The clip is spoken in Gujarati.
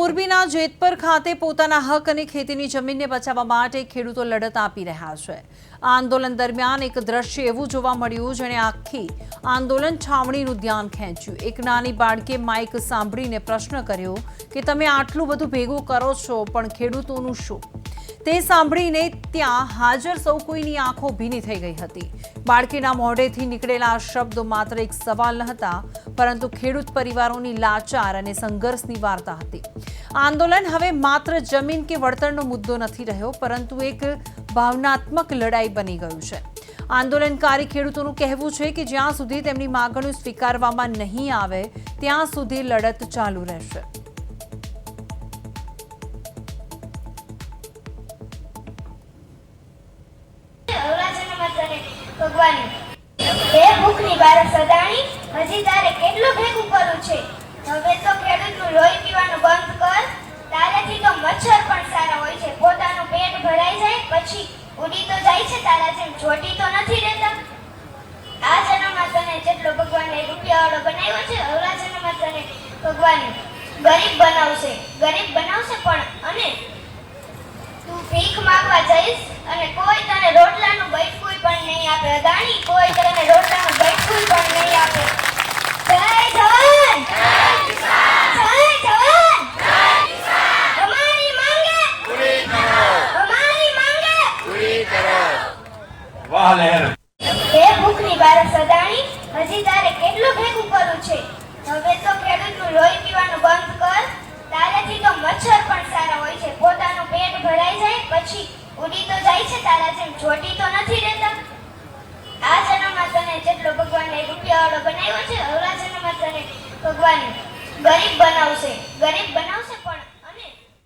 મોરબીના જેતપર ખાતે પોતાના હક અને ખેતીની જમીનને બચાવવા માટે ખેડૂતો લડત આપી રહ્યા છે। આ આંદોલન દરમિયાન એક દ્રશ્ય એવું જોવા મળ્યું જેણે આખી આંદોલન છાવણીનું ધ્યાન ખેંચ્યું। એક નાની બાળકે માઇક સાંભળીને પ્રશ્ન કર્યો કે તમે આટલું બધું ભેગું કરો છો પણ ખેડૂતોનું શું? તે સાંભળીને ત્યાં હાજર સૌ કોઈની આંખો ભીની થઈ ગઈ હતી। બાળકીના મોઢેથી નીકળેલા આ શબ્દો માત્ર એક સવાલ ન હતા, પરંતુ ખેડૂત પરિવારોની લાચાર અને સંઘર્ષની વાર્તા હતી। આંદોલન હવે માત્ર જમીન કે વળતરનો મુદ્દો નથી રહ્યો, પરંતુ એક ભાવનાત્મક લડાઈ બની ગયું છે। આંદોલનકારી ખેડૂતોનું કહેવું છે કે જ્યાં સુધી તેમની માંગણીઓ સ્વીકારવામાં નહીં આવે ત્યાં સુધી લડત ચાલુ રહેશે। ભગવાન બે ભૂખની બારસ સદાણી હજી તારે કેટલું ભેગું કરવું છે? હવે તો ખેડૂતનું લોહી પીવાનું બંધ કર। તારાથી તો મચ્છર પણ સારા હોય છે। પોતાનું પેટ ભરાઈ જાય પછી ઉડી તો જાય છે, તારા જેમ ચોટી તો નથી રહેતા। આ જન્મમાં તને જેટલો ભગવાને રૂપિયાવાળો બનાવ્યો છે, અવલા જન્મમાં તને ભગવાન ગરીબ બનાવશે પણ અને તું ભીખ માંગવા જઈશ અને કોઈ તને રોટલાનું બૈઠકું પણ નહીં આપે। અદાણી કોઈ તને રોટલાનું બૈઠકું પણ નહીં આપે। જય જવાન, જય કિસાન, જય જવાન, જય કિસાન। અમારી માંગે પૂરી કરો, અમારી માંગે પૂરી કરો। વાહ લહેર બે ભૂખની બારસ અદાણી હજી તારે કેટલું ભેગું કરવું છે? હવે તો ખેડૂતનું લોહી પીવાનું બંધ કર। તારાથી તો મચ્છર પણ સારા હોય છે। પોતાનું પેટ ભરાઈ જાય પછી ઉડી તો જાય છે, તારા જેમ ચોટી તો નથી રહેતા। આ જન્મમાં તને જેટલો ભગવાને રૂપિયાવાળો બનાવ્યો છે, અવલા જન્મમાં તને ભગવાન ગરીબ બનાવશે।